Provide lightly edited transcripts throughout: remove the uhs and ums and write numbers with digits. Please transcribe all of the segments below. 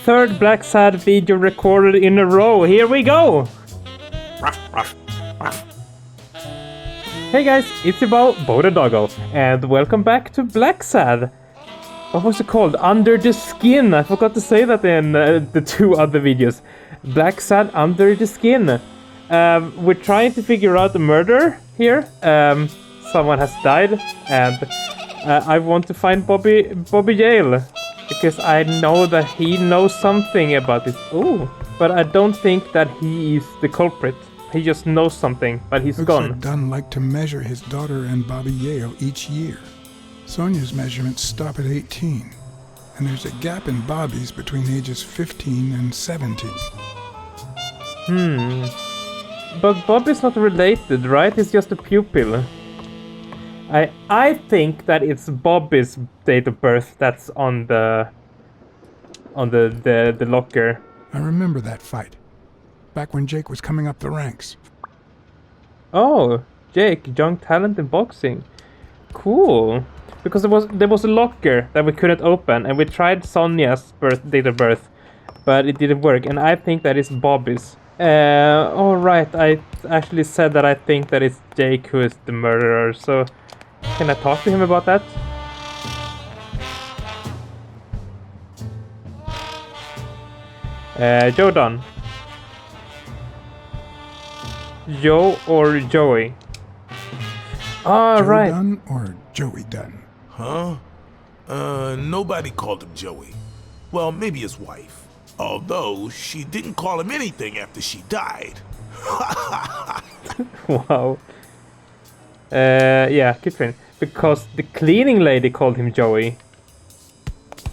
Third Blacksad video recorded in a row. Here we go! Hey guys, it's your bow the doggo, and welcome back to Blacksad. What was it called? Under the Skin. I forgot to say that in the two other videos. Blacksad Under the Skin. We're trying to figure out the murder here. Someone has died, and I want to find Pup Jayce, because I know that he knows something about this. Ooh, but I don't think that he is the culprit. He just knows something, but he's gone. Like Dunn liked to measure his daughter and Bobby Yale each year. Sonia's measurements stop at 18, and there's a gap in Bobby's between ages 15 and 17. But Bobby's not related, right? He's just a pupil. I think that it's Bobby's date of birth that's on the locker. I remember that fight, back when Jake was coming up the ranks. Oh, Jake, young talent in boxing. Cool. Because there was a locker that we couldn't open, and we tried Sonia's date of birth, but it didn't work, and I think that is Bobby's. Alright, I actually said that I think that it's Jake who is the murderer, so can I talk to him about that? Joe Dunn. Joe or Joey? Joe Right. Dunn or Joey Dunn? Huh? Nobody called him Joey. Well, maybe his wife. Although, she didn't call him anything after she died. Wow. Yeah, keep train. Because the cleaning lady called him Joey.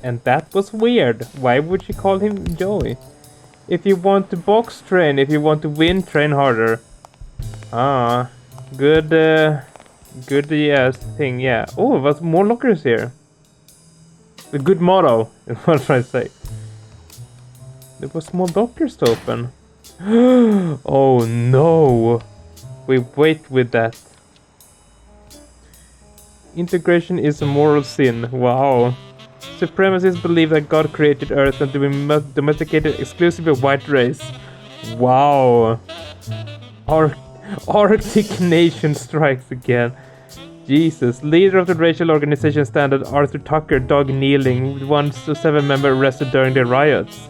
And that was weird. Why would she call him Joey? If you want to box, train. If you want to win, train harder. Ah, good yes thing, yeah. Oh, there's more lockers here. A good motto, is what I'm trying to say. There was more lockers to open. Oh no! We wait with that. Integration is a moral sin. Wow. Supremacists believe that God created Earth and to be domesticated exclusively a white race. Wow. Arctic nation strikes again. Jesus. Leader of the racial organization Standard, Arthur Tucker, dog kneeling, with 1 to 7 member arrested during the riots.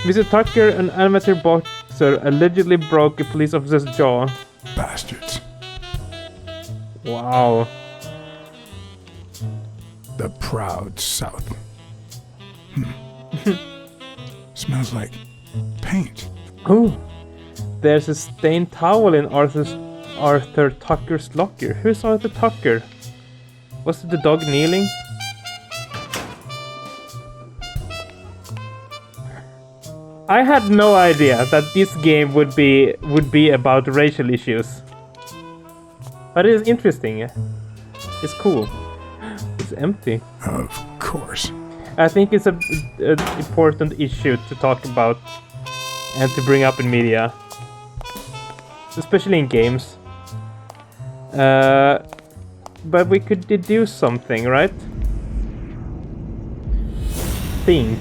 Mr. Tucker, an amateur boxer, allegedly broke a police officer's jaw. Bastards. Wow. The proud South. Smells like paint. Oh, there's a stained towel in Arthur Tucker's locker. Who's Arthur Tucker? Was it the dog kneeling? I had no idea that this game would be about racial issues. But it is interesting. It's cool. It's empty. Of course. I think it's an important issue to talk about and to bring up in media. Especially in games. But we could deduce something, right? Think.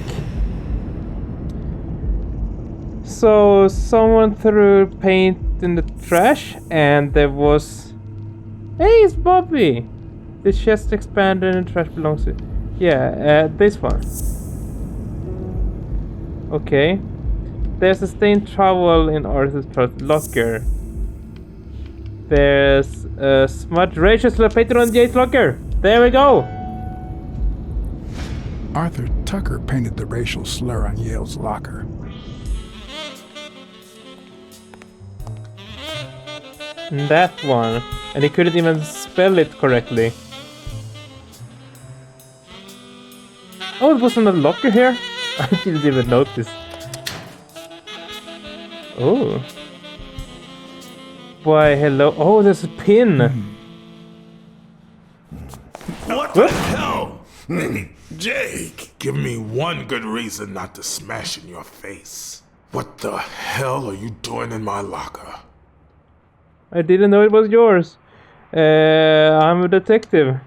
So someone threw paint in the trash and there was... Hey, it's Bobby! The chest expanded and the trash belongs to... Yeah, this one. Okay. There's a stained towel in Arthur's locker. There's a smudged racial slur painted on Jay's locker. There we go! Arthur Tucker painted the racial slur on Yale's locker. That one. And he couldn't even spell it correctly. Oh, it wasn't a locker here? I didn't even notice. Oh. Why, hello. Oh, there's a pin. What the hell? Jake, give me one good reason not to smash in your face. What the hell are you doing in my locker? I didn't know it was yours. I'm a detective.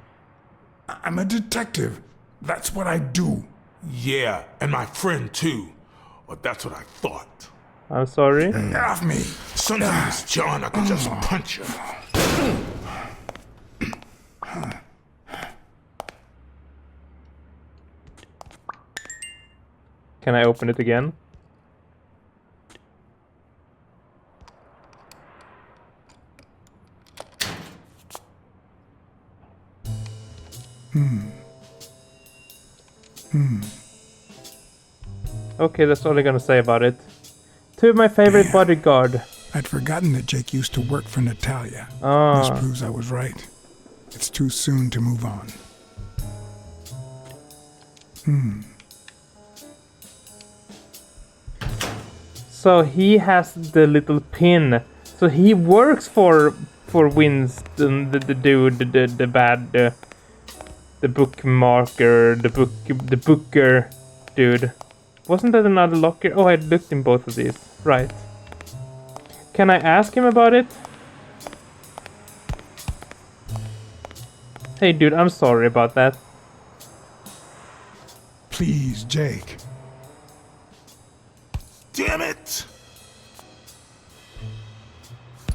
I'm a detective. That's what I do. Yeah, and my friend too. Well, that's what I thought. I'm sorry. Off me. Sometimes, John, I could just punch her. Can I open it again? Okay, that's all I'm gonna say about it. To my favorite bodyguard. I'd forgotten that Jake used to work for Natalia. Ah. This proves I was right. It's too soon to move on. So he has the little pin. So he works for Winston, the dude, the bad, the bookmarker, the booker dude. Wasn't that another locker? Oh, I looked in both of these. Right. Can I ask him about it? Hey dude, I'm sorry about that. Please, Jake. Damn it!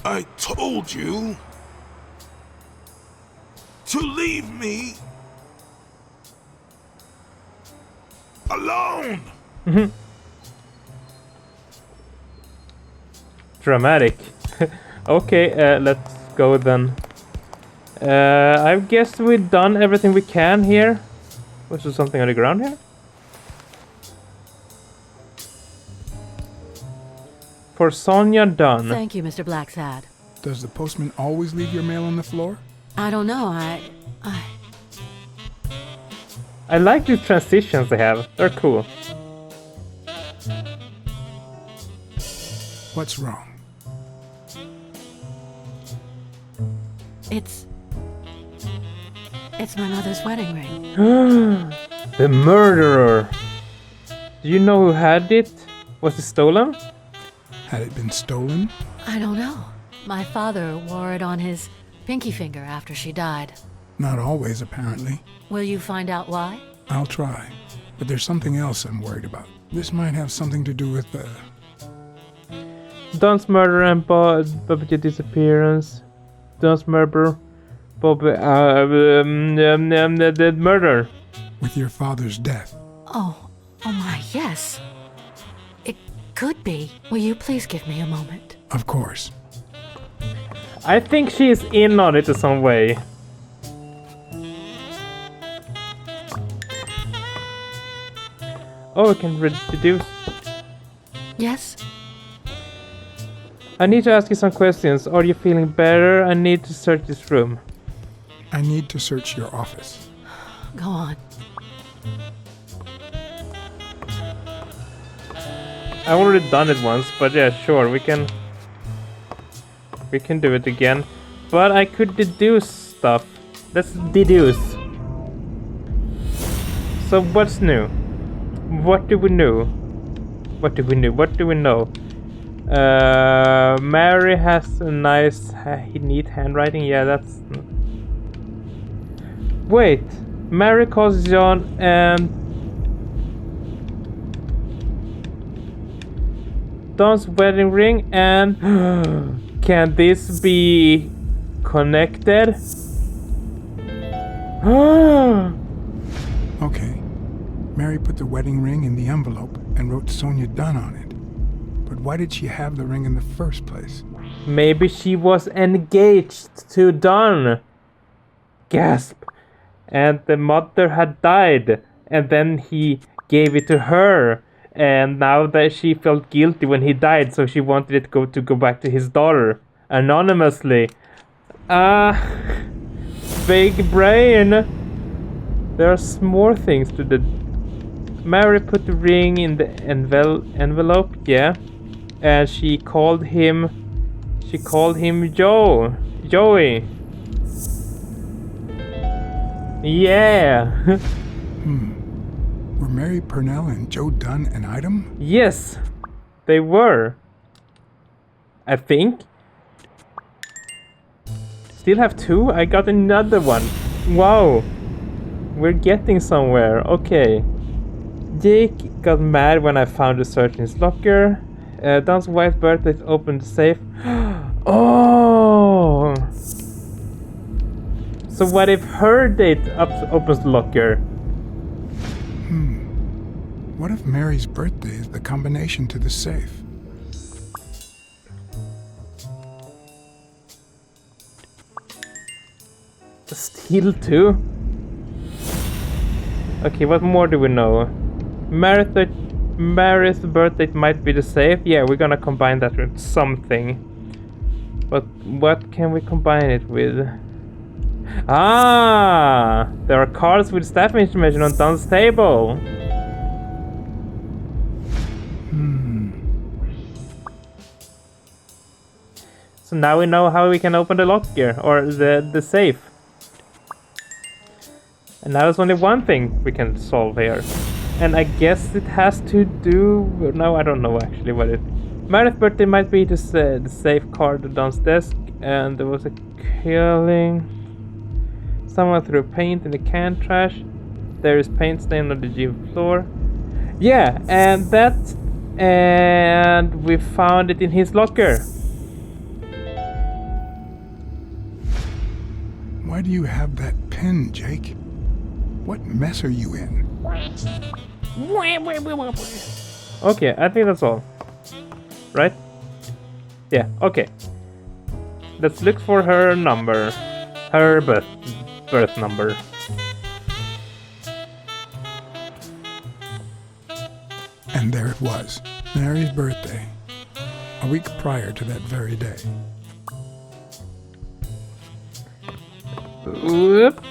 I told you to leave me alone! Dramatic. Okay, let's go then. I guess we've done everything we can here. Was there something on the ground here? For Sonia, done. Thank you, Mr. Blacksad. Does the postman always leave your mail on the floor? I don't know, I like the transitions they have. They're cool. What's wrong? It's my mother's wedding ring. The murderer. Do you know who had it? Was it stolen? Had it been stolen? I don't know. My father wore it on his pinky finger after she died. Not always, apparently. Will you find out why? I'll try. But there's something else I'm worried about. This might have something to do with the... Don's murder and Bobby's disappearance. Don's murder. Bobby. The murder. with your father's death. Oh my, yes. It could be. Will you please give me a moment? Of course. I think she's in on it in some way. Oh, I can reduce. Yes? I need to ask you some questions. Are you feeling better? I need to search this room. I need to search your office. Go on. I've already done it once, but yeah, sure, we can do it again. But I could deduce stuff. Let's deduce. So what's new? What do we know? What do we know? What do we know? Mary has a nice, neat handwriting. Yeah, that's... Wait. Mary calls John and... Don's wedding ring and... Can this be connected? Okay. Mary put the wedding ring in the envelope and wrote Sonia Dunn on it. But why did she have the ring in the first place? Maybe she was engaged to Don. Gasp. And the mother had died. And then he gave it to her. And now that she felt guilty when he died, so she wanted it to go back to his daughter. Anonymously. Big brain. There are more things to the... Mary put the ring in the envelope, yeah. And she called him Joey. Yeah. Were Mary Purnell and Joe Dunn an item? Yes, they were. I think. Still have two? I got another one. Wow. We're getting somewhere. Okay. Jake got mad when I found the search in his locker. Don's wife's birthday opened the safe. Oh! So what if her date opens the locker? What if Mary's birthday is the combination to the safe? Steal too? Okay, what more do we know? Mary's birthday might be the safe. Yeah, we're gonna combine that with something. But what can we combine it with? Ah! There are cards with staff information on Don's table. So now we know how we can open the locker or the safe. And now there's only one thing we can solve here. And I guess it has to do... No, I don't know actually what it... Mary's birthday might be the safe card on Don's desk. And there was a killing. Someone threw paint in the can trash. There is paint stain on the gym floor. Yeah, and that... And we found it in his locker. Why do you have that pen, Jake? What mess are you in? Okay, I think that's all. Right? Yeah, okay. Let's look for her number. Her birth number. And there it was, Mary's birthday, a week prior to that very day. Whoop.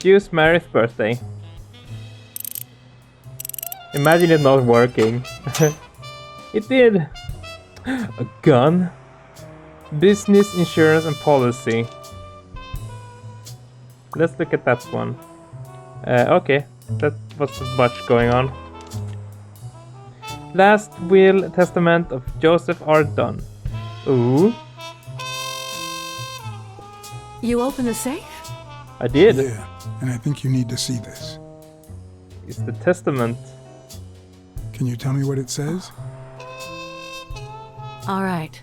Use Mary's birthday. Imagine it not working. It did. A gun. Business, insurance, and policy. Let's look at that one. Okay, that wasn't much going on. Last will testament of Joseph R. Dunn. Ooh. You open the safe? I did. Yeah, and I think you need to see this. It's the testament. Can you tell me what it says? All right.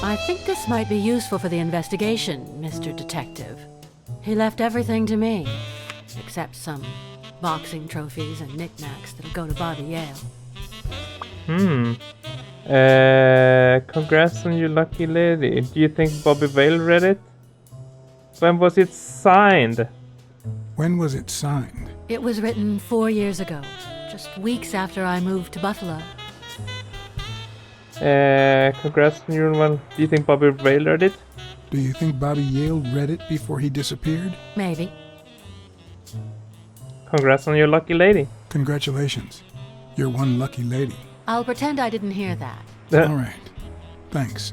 I think this might be useful for the investigation, Mr. Detective. He left everything to me, except some boxing trophies and knickknacks that'll go to Bobby Yale. Congrats on you, lucky lady. Do you think Bobby Vale read it? When was it signed? When was it signed? It was written 4 years ago, just weeks after I moved to Buffalo. Congrats on your one. Do you think Bobby Vale read it? Do you think Bobby Yale read it before he disappeared? Maybe. Congrats on your lucky lady. Congratulations. You're one lucky lady. I'll pretend I didn't hear that. All right. Thanks.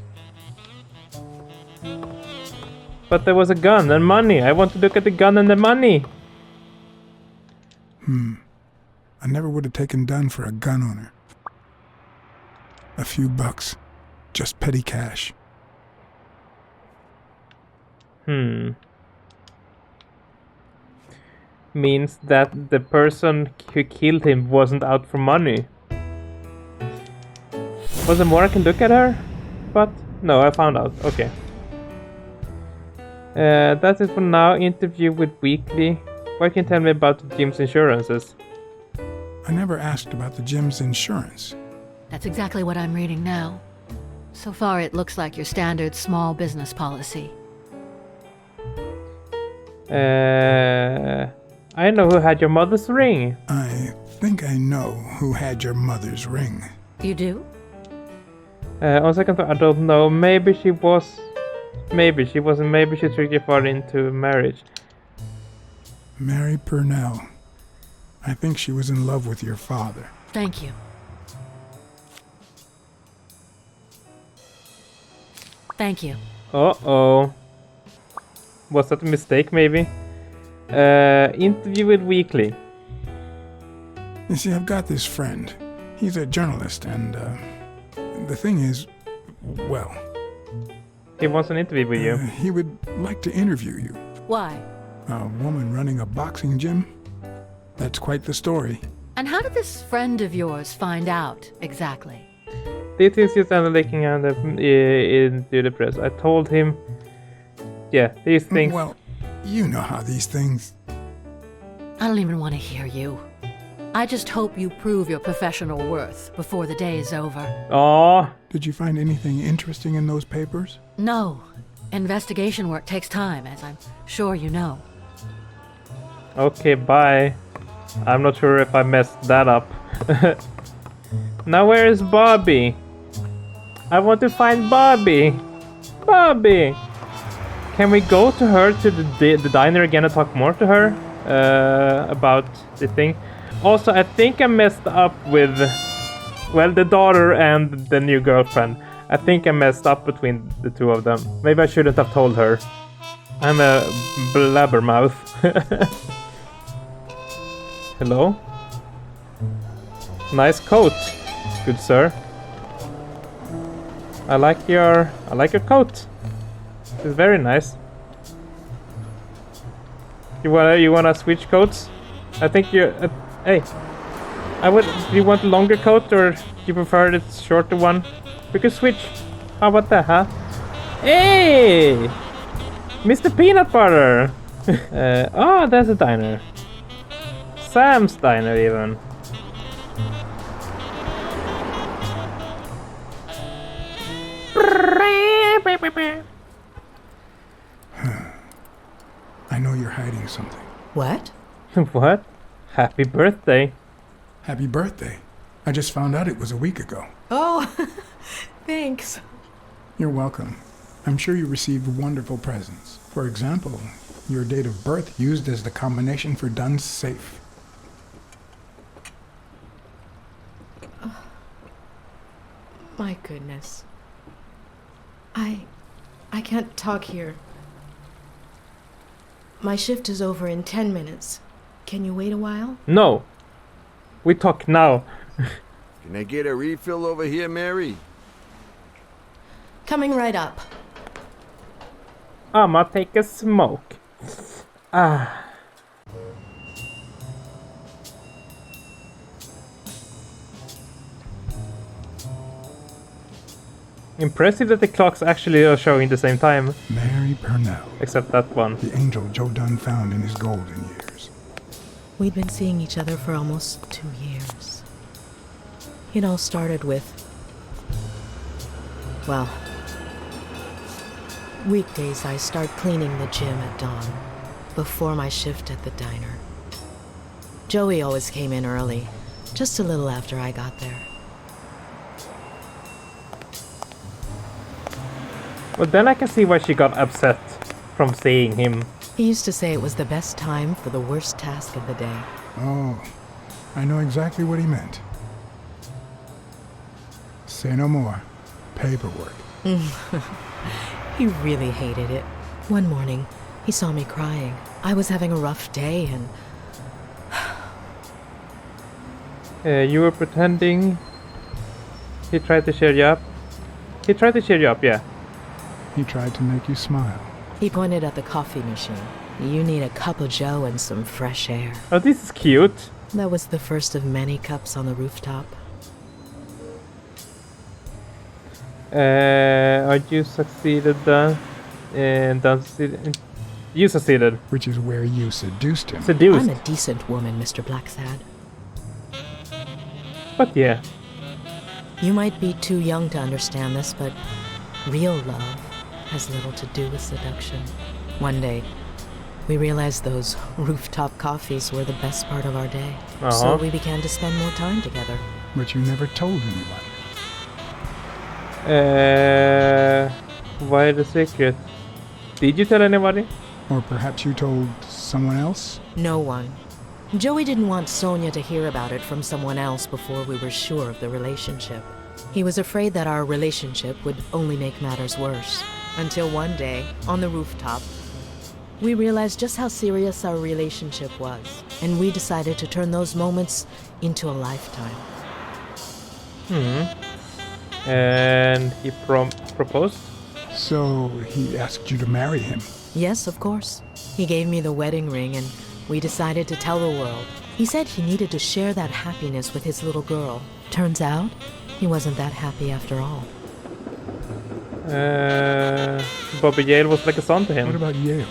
But there was a gun and money. I want to look at the gun and the money. I never would have taken Dunn for a gun owner. A few bucks. Just petty cash. Means that the person who killed him wasn't out for money. Was there more I can look at her? But no, I found out. Okay. That's it for now. Interview with Weekly. What can you tell me about the gym's insurances? I never asked about the gym's insurance. That's exactly what I'm reading now. So far, it looks like your standard small business policy. I know who had your mother's ring. I think I know who had your mother's ring. You do? On second thought, I don't know. Maybe she was. Maybe she wasn't. Maybe she tricked your father into marriage. Mary Purnell. I think she was in love with your father. Thank you. Thank you. Uh-oh. Was that a mistake, maybe? Interview with Weekly. You see, I've got this friend. He's a journalist, and the thing is, well, He wants an interview with you. He would like to interview you. Why? A woman running a boxing gym? That's quite the story. And how did this friend of yours find out, exactly? These things just ended leaking out into the press. I told him... Yeah, these things... Well, you know how these things... I don't even want to hear you. I just hope you prove your professional worth before the day is over. Aww. Did you find anything interesting in those papers? No. Investigation work takes time, as I'm sure you know. Okay, bye. I'm not sure if I messed that up. Now where is Bobby? I want to find Bobby. Bobby! Can we go to her to the diner again and talk more to her? About the thing. Also, I think I messed up with, well, the daughter and the new girlfriend. I think I messed up between the two of them. Maybe I shouldn't have told her. I'm a blabbermouth. Hello? Nice coat, good sir. I like your coat. It's very nice. You wanna switch coats? I think you. Hey, do you want a longer coat or do you prefer the shorter one? We could switch. How about that, huh? Hey, Mr. Peanut Butter. Oh, there's a diner. Sam's diner, even. I know you're hiding something. What? What? Happy birthday. Happy birthday. I just found out it was a week ago. Oh, thanks. You're welcome. I'm sure you received wonderful presents. For example, your date of birth used as the combination for Dunn's safe. My goodness. I can't talk here. My shift is over in 10 minutes. Can you wait a while? No. We talk now. Can I get a refill over here, Mary? Coming right up. I'ma take a smoke. Ah. Impressive that the clocks actually are showing the same time. Mary Purnell. Except that one. The angel Joe Dunn found in his golden years. We'd been seeing each other for almost 2 years. It all started with... well... weekdays I start cleaning the gym at dawn, before my shift at the diner. Joey always came in early, just a little after I got there. But then I can see why she got upset from seeing him. He used to say it was the best time for the worst task of the day. Oh, I know exactly what he meant. Say no more. Paperwork. He really hated it. One morning, he saw me crying. I was having a rough day and... You were pretending. He tried to cheer you up. He tried to cheer you up, yeah. He tried to make you smile. He pointed at the coffee machine. You need a cup of joe and some fresh air. Oh, this is cute. That was the first of many cups on the rooftop. You succeeded then? You succeeded. Which is where you seduced him. Seduced. I'm a decent woman, Mr. Blacksad. But yeah. You might be too young to understand this, but real love has little to do with seduction. One day, we realized those rooftop coffees were the best part of our day. So we began to spend more time together. But you never told anyone. Why the secret? Did you tell anybody? Or perhaps you told someone else? No one. Joey didn't want Sonia to hear about it from someone else before we were sure of the relationship. He was afraid that our relationship would only make matters worse. Until one day, on the rooftop, we realized just how serious our relationship was. And we decided to turn those moments into a lifetime. And he proposed? So he asked you to marry him. Yes, of course. He gave me the wedding ring and we decided to tell the world. He said he needed to share that happiness with his little girl. Turns out, he wasn't that happy after all. Bobby Yale was like a son to him. What about Yale?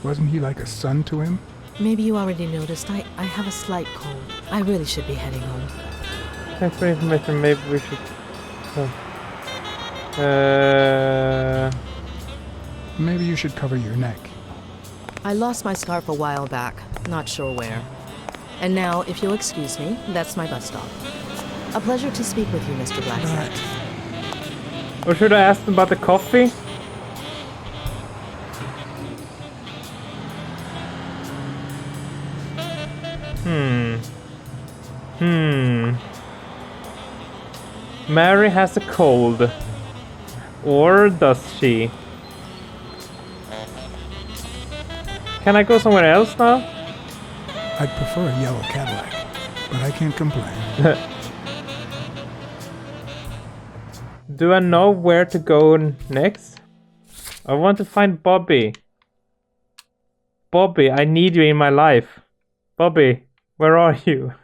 Wasn't he like a son to him? Maybe you already noticed, I have a slight cold. I really should be heading home. Thanks for information, maybe we should... Maybe you should cover your neck. I lost my scarf a while back, not sure where. And now, if you'll excuse me, that's my bus stop. A pleasure to speak with you, Mr. Blacksad. Or should I ask them about the coffee? Mary has a cold. Or does she? Can I go somewhere else now? I'd prefer a yellow Cadillac, but I can't complain. Do I know where to go next? I want to find Bobby. Bobby, I need you in my life. Bobby, where are you?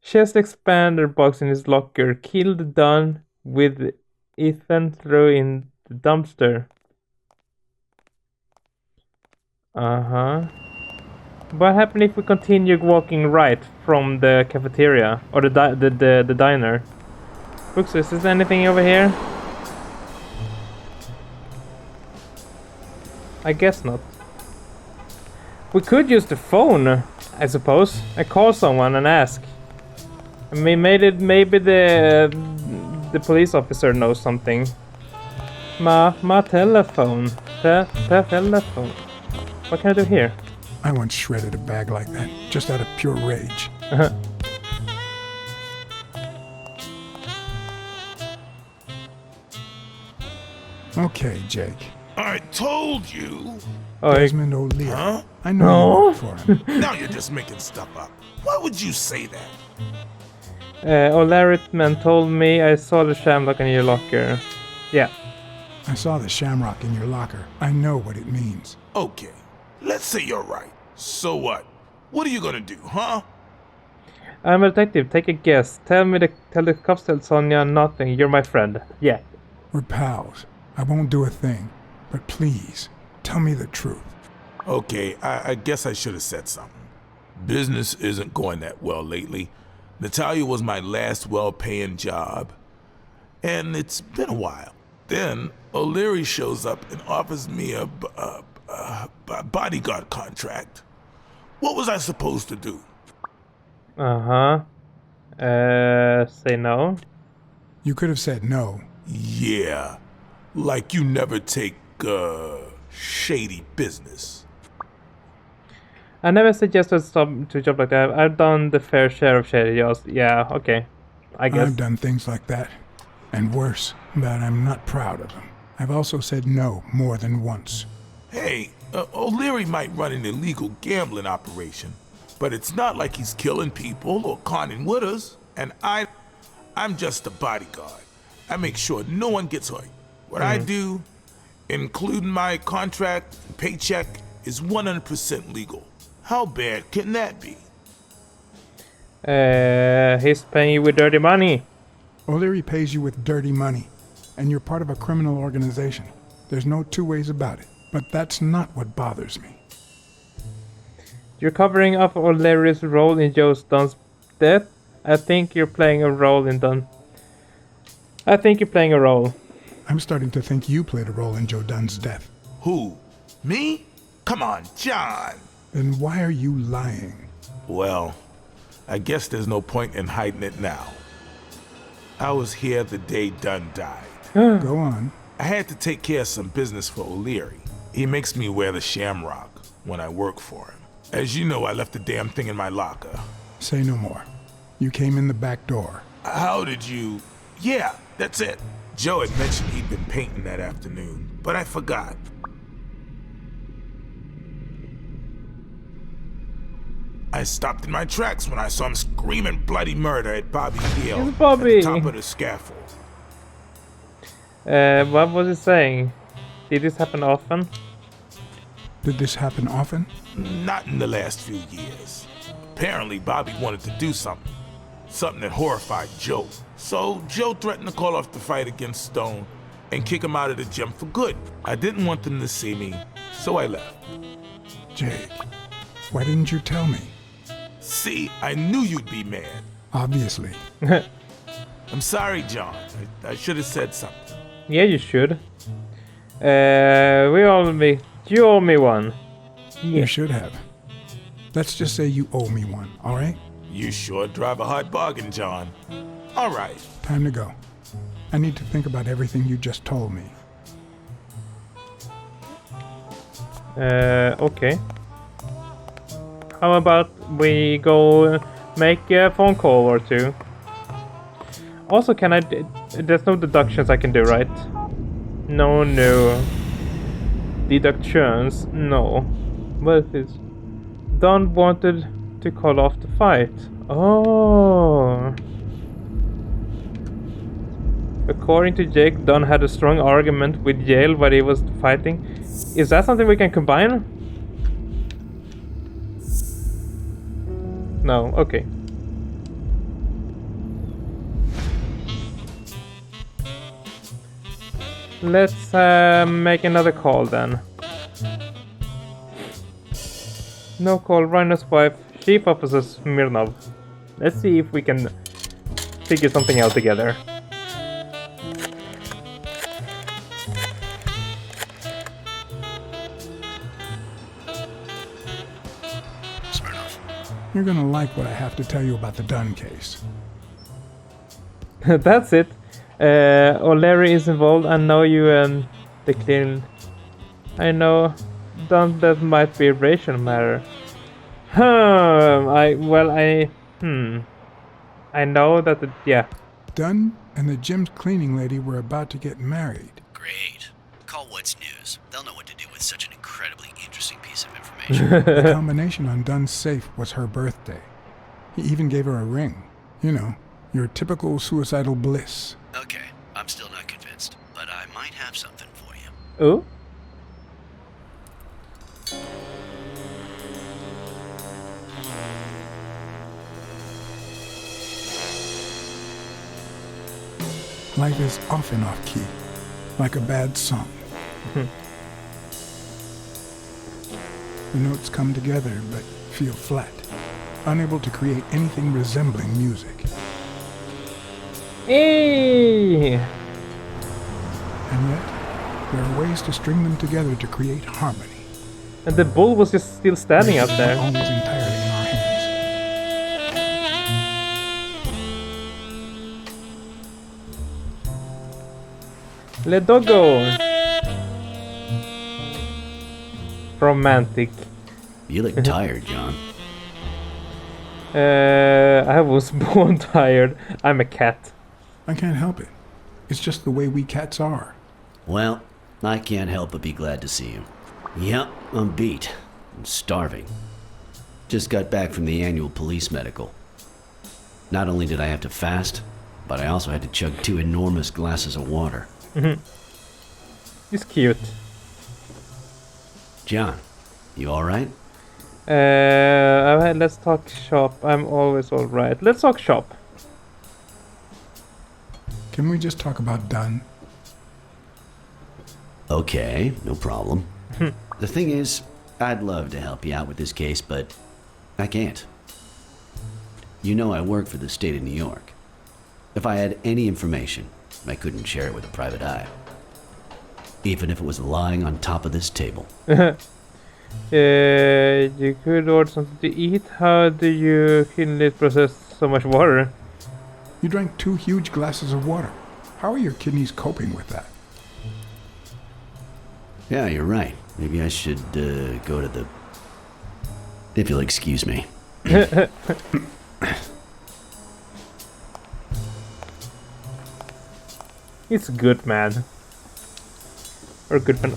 Chest expander box in his locker. Killed Dunn with Ethan throw in the dumpster. What happened if we continue walking right from the cafeteria or the diner? Books, is there anything over here? I guess not. We could use the phone, I suppose. I call someone and ask. I mean, maybe the police officer knows something. Ma telephone. Telephone. What can I do here? I once shredded a bag like that, just out of pure rage. Okay, Jake. I told you. Desmond O'Leary. Huh? I know you work for him. Now you're just making stuff up. Why would you say that? O'Learyman told me I saw the shamrock in your locker. Yeah. I saw the shamrock in your locker. I know what it means. Okay, let's say you're right. So what? What are you gonna do, huh? I'm a detective. Take a guess. Tell the cops tell Sonia nothing. You're my friend. Yeah. We're pals. I won't do a thing. But please, tell me the truth. Okay, I guess I should have said something. Business isn't going that well lately. Natalia was my last well-paying job. And it's been a while. Then O'Leary shows up and offers me a bodyguard contract. What was I supposed to do? Say no. You could have said no. Yeah, like you never take, shady business. I never suggested to a job like that. I've done the fair share of shady jobs. Yeah, okay. I guess. I've done things like that. And worse, but I'm not proud of them. I've also said no more than once. Hey, O'Leary might run an illegal gambling operation, but it's not like he's killing people or conning widows. And I'm just a bodyguard. I make sure no one gets hurt. What I do, including my contract and paycheck, is 100% legal. How bad can that be? He's paying you with dirty money. O'Leary pays you with dirty money, and you're part of a criminal organization. There's no two ways about it, but that's not what bothers me. You're covering up O'Leary's role in Joe Dunn's death. I think you're playing a role in Dunn. I think you're playing a role. I'm starting to think you played a role in Joe Dunn's death. Who? Me? Come on, John. Then why are you lying? Well, I guess there's no point in hiding it now. I was here the day Dunn died. Go on. I had to take care of some business for O'Leary. He makes me wear the shamrock when I work for him. As you know, I left the damn thing in my locker. Say no more. You came in the back door. How did you... Yeah, that's it. Joe had mentioned he'd been painting that afternoon, but I forgot. I stopped in my tracks when I saw him screaming bloody murder at Bobby Hill It's Bobby. at the top of the scaffold. What was he saying? Did this happen often? Did this happen often? Not in the last few years. Apparently, Bobby wanted to do something. Something that horrified Joe. So Joe threatened to call off the fight against Stone and kick him out of the gym for good. I didn't want them to see me, so I left. Jake, why didn't you tell me? See, I knew you'd be mad. Obviously. I'm sorry, John. I should have said something. Yeah, you should. You owe me one. Yeah. You should have. Let's just say you owe me one, all right? You sure drive a hard bargain, John. All right. Time to go. I need to think about everything you just told me. Okay. How about we go make a phone call or two? Also, can I... There's no deductions I can do, right? No. Deductions? No. What is... Don wanted to call off the fight. Oh. According to Jake, Don had a strong argument with Yale while he was fighting. Is that something we can combine? No, okay. Let's make another call then. No call, Rhino's wife, Chief Officer Smirnov. Let's see if we can figure something out together. Smirnov. You're gonna like what I have to tell you about the Dunn case. That's it. O'Leary is involved. I know you and the clean. I know that might be a racial matter. I know that yeah. Dunn and the gym's cleaning lady were about to get married. Great. Call What's News. They'll know what to do with such an incredibly interesting piece of information. The combination on Dunn's safe was her birthday. He even gave her a ring. You know, your typical suicidal bliss. Okay, I'm still not convinced, but I might have something for you. Oh? Life is off and off key, like a bad song. The notes come together but feel flat, unable to create anything resembling music. Hey! And yet, there are ways to string them together to create harmony. And the bull was just still standing up there. Not always entirely in our hands. Let dog go. Romantic. You look tired, John. I was born tired. I'm a cat. I can't help it. It's just the way we cats are. Well, I can't help but be glad to see you. Yep, I'm beat. I'm starving. Just got back from the annual police medical. Not only did I have to fast, but I also had to chug 2 enormous glasses of water. He's cute. John, you alright? Let's talk shop. I'm always alright. Let's talk shop. Can we just talk about Dunn? Okay, no problem. The thing is, I'd love to help you out with this case, but I can't. You know I work for the state of New York. If I had any information, I couldn't share it with a private eye. Even if it was lying on top of this table. You could order something to eat. How do you kidneys process so much water? You drank 2 huge glasses of water. How are your kidneys coping with that? Yeah, you're right. Maybe I should go to the... If you'll excuse me. He's good, man. Or good man.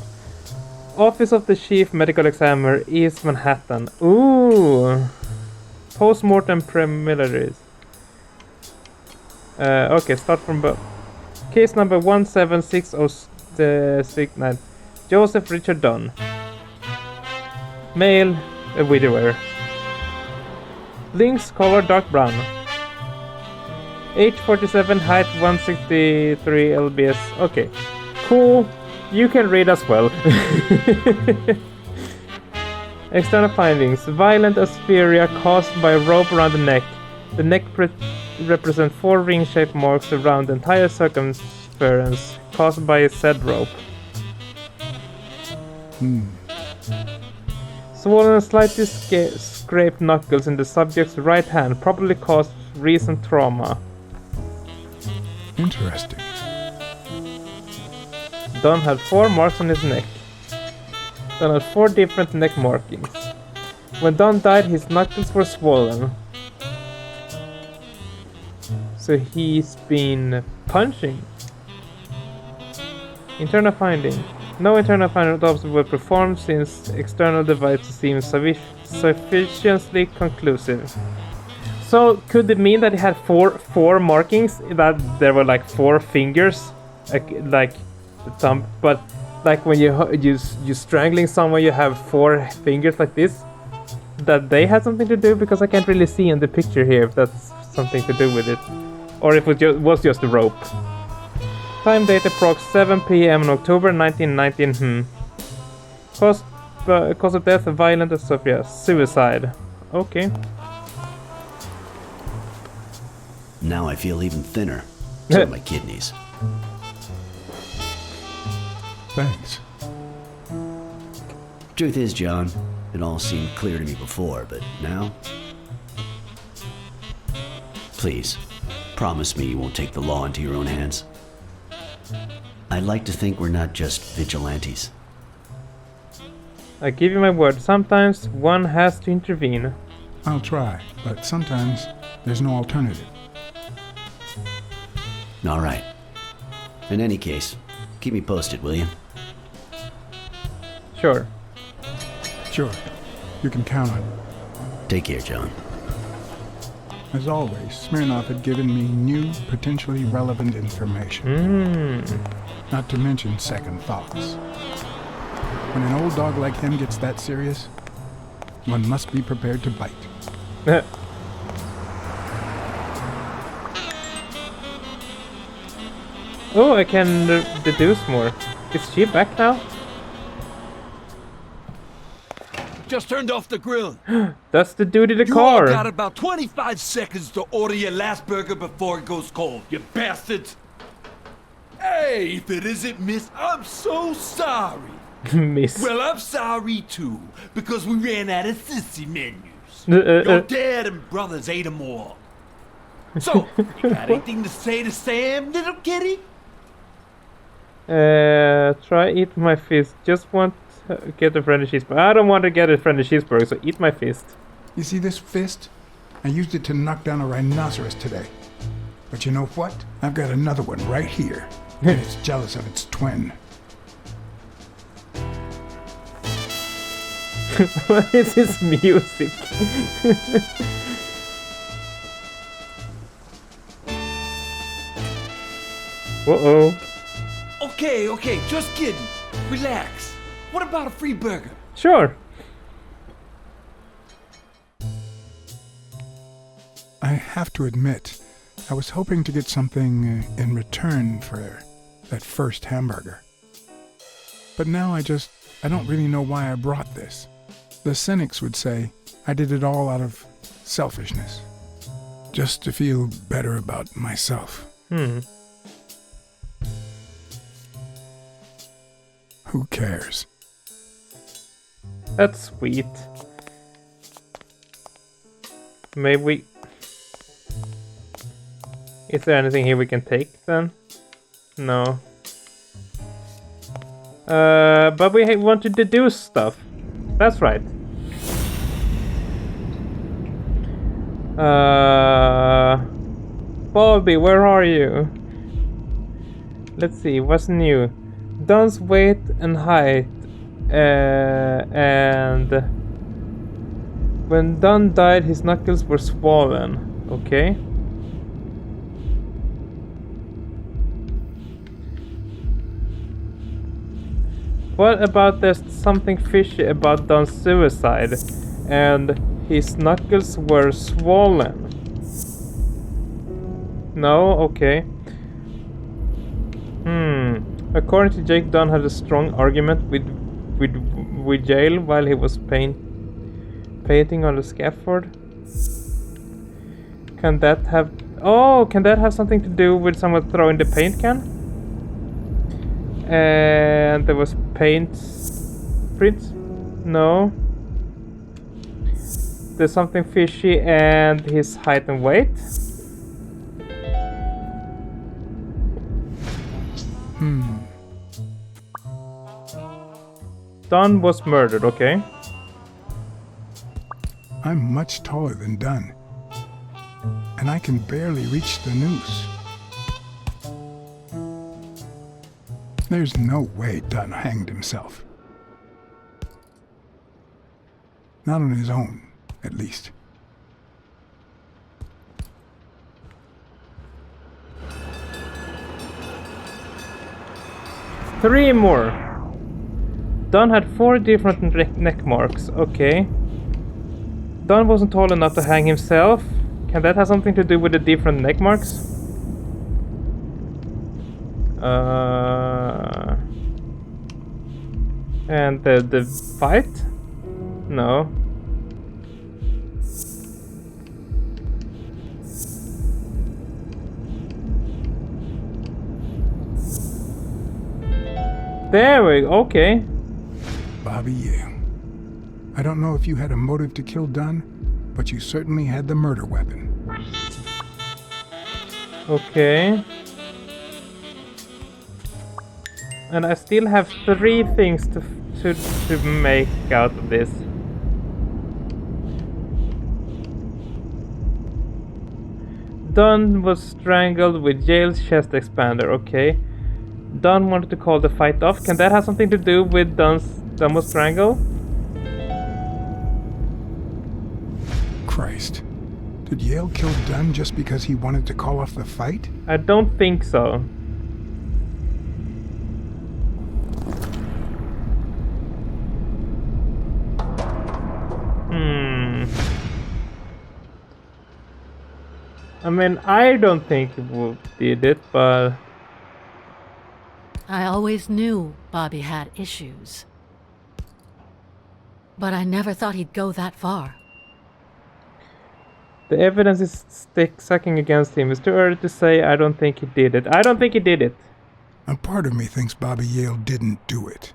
Office of the Chief Medical Examiner, East Manhattan. Ooh. Post-mortem preliminaries. Okay, start from Case number 176069. Joseph Richard Dunn. Male, a widower. Lynx, color dark brown. Age 47, height 163 lbs. Okay, cool. You can read as well. External findings. Violent asphyria caused by a rope around the neck. The neck represents 4 ring-shaped marks around the entire circumference caused by a said rope. Swollen and slightly scraped knuckles in the subject's right hand probably caused recent trauma. Interesting. Dunn had 4 marks on his neck. Dunn had 4 different neck markings. When Dunn died, his knuckles were swollen. So he's been punching. Internal finding. No internal finding autopsy were performed since external devices seem sufficiently conclusive. So could it mean that he had four markings? That there were like 4 fingers, like thumb, but like when you strangling someone, you have 4 fingers like this. That they had something to do, because I can't really see in the picture here if that's something to do with it, or if it was just a rope. Time date approx 7 p.m. in October 1919. Cause of death, violent asphyria, suicide. Okay. Now I feel even thinner. So are my kidneys. Thanks. Truth is, John, it all seemed clear to me before, but now... Please, promise me you won't take the law into your own hands. I'd like to think we're not just vigilantes. I give you my word, sometimes one has to intervene. I'll try, but sometimes there's no alternative. All right. In any case, keep me posted, will you? Sure. Sure. You can count on it. Take care, John. As always, Smirnov had given me new, potentially relevant information. Not to mention second thoughts. When an old dog like him gets that serious, one must be prepared to bite. Oh, I can deduce more. Is she back now? Just turned off the grill. That's the dude in the You car. all got about 25 seconds to order your last burger before it goes cold, you bastards. Hey, if it isn't Miss, I'm so sorry. Miss. Well, I'm sorry too, because we ran out of sissy menus. Your dad and brothers ate them all. So, you got anything to say to Sam, little kitty? Try eat my fist. Just want to get a friendly cheeseburger. I don't want to get a friendly cheeseburger, so eat my fist. You see this fist? I used it to knock down a rhinoceros today. But you know what? I've got another one right here. And it's jealous of its twin. What is this music? Uh-oh. Okay, just kidding. Relax. What about a free burger? Sure. I have to admit, I was hoping to get something in return for that first hamburger. But now I don't really know why I brought this. The cynics would say I did it all out of selfishness. Just to feel better about myself. Who cares? That's sweet. Maybe we... Is there anything here we can take then? No. But we want to deduce stuff. That's right. Bobby, where are you? Let's see, what's new? Dunn's weight and height. And when Dunn died, his knuckles were swollen. Okay. What about there's something fishy about Don's suicide and his knuckles were swollen? No? Okay. According to Jake, Don had a strong argument with Jail while he was painting on the scaffold. Can that have something to do with someone throwing the paint can? And there was paint prints? No. There's something fishy and his height and weight? Don was murdered, okay. I'm much taller than Dunn, and I can barely reach the noose. There's no way Dunn hanged himself. Not on his own, at least. Three more. Don had 4 different neck marks, okay. Don wasn't tall enough to hang himself. Can that have something to do with the different neck marks? And the fight? No. There we go, okay. Bobby Yale. I don't know if you had a motive to kill Dunn, but you certainly had the murder weapon. Okay. And I still have 3 things to make out of this. Dunn was strangled with Jail's chest expander, okay. Dunn wanted to call the fight off. Can that have something to do with Dunn was strangled? Christ. Did Yale kill Dunn just because he wanted to call off the fight? I don't think so. I mean, I don't think he did it, but... I always knew Bobby had issues. But I never thought he'd go that far. The evidence is sucking against him. It's too early to say I don't think he did it. I don't think he did it. A part of me thinks Bobby Yale didn't do it.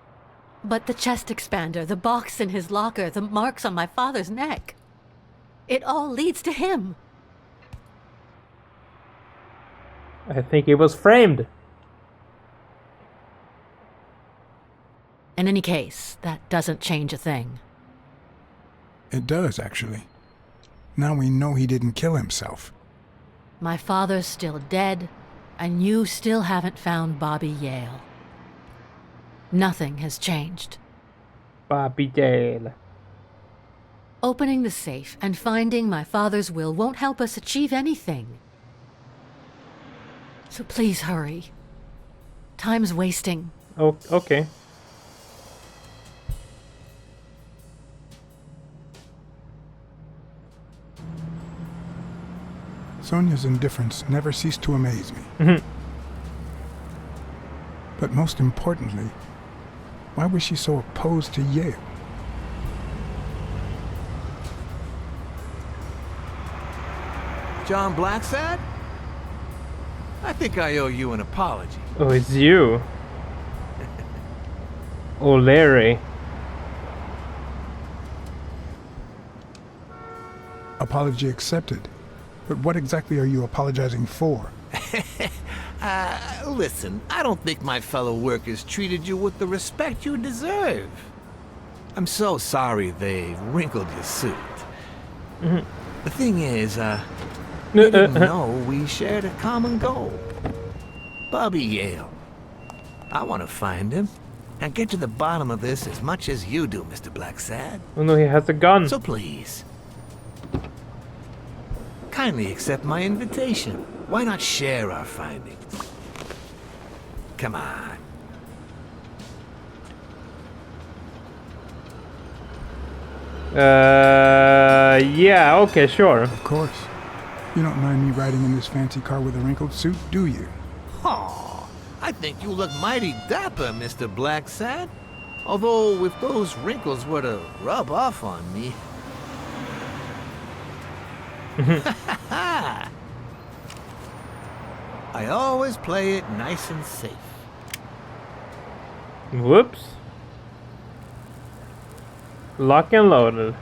But the chest expander, the box in his locker, the marks on my father's neck. It all leads to him. I think he was framed. In any case, that doesn't change a thing. It does, actually. Now we know he didn't kill himself. My father's still dead, and you still haven't found Bobby Yale. Nothing has changed. Bobby Yale. Opening the safe and finding my father's will won't help us achieve anything. So please hurry. Time's wasting. Oh, okay. Sonia's indifference never ceased to amaze me. But most importantly, why was she so opposed to Yale? John Blacksad? I think I owe you an apology. Oh, it's you. Oh, Larry. Apology accepted. But what exactly are you apologizing for? Listen, I don't think my fellow workers treated you with the respect you deserve. I'm so sorry they wrinkled your suit. The thing is, you didn't know we shared a common goal. Bobby Yale. I want to find him and get to the bottom of this as much as you do, Mr. Blacksad. Oh no, he has a gun. So please, kindly accept my invitation. Why not share our findings? Come on. Yeah, okay, sure. Of course. You don't mind me riding in this fancy car with a wrinkled suit, do you? Aw, I think you look mighty dapper, Mr. Blacksad. Although, if those wrinkles were to rub off on me... I always play it nice and safe. Whoops. Lock and loaded.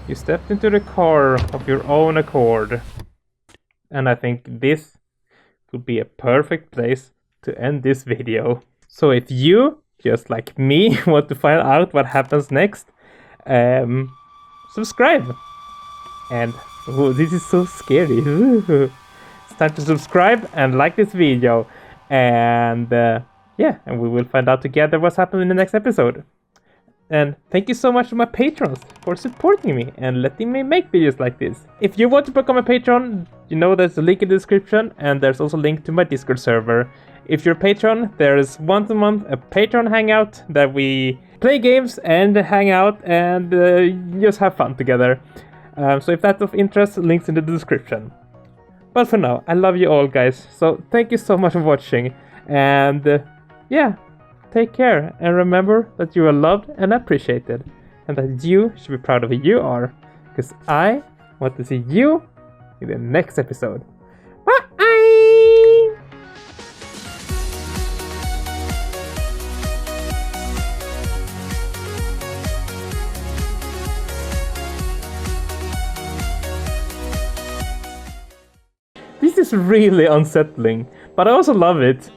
You stepped into the car of your own accord. And I think this would be a perfect place to end this video. So if you, just like me, want to find out what happens next, subscribe. And oh, this is so scary. It's time to subscribe and like this video. And yeah, and we will find out together what's happening in the next episode. And thank you so much to my patrons for supporting me and letting me make videos like this. If you want to become a patron, you know there's a link in the description, and there's also a link to my Discord server. If you're a patron, there is once a month a patron hangout that we play games and hang out and just have fun together. So if that's of interest, links in the description. But for now, I love you all, guys. So thank you so much for watching, and yeah. Take care, and remember that you are loved and appreciated, and that you should be proud of who you are, because I want to see you in the next episode. Bye! This is really unsettling, but I also love it.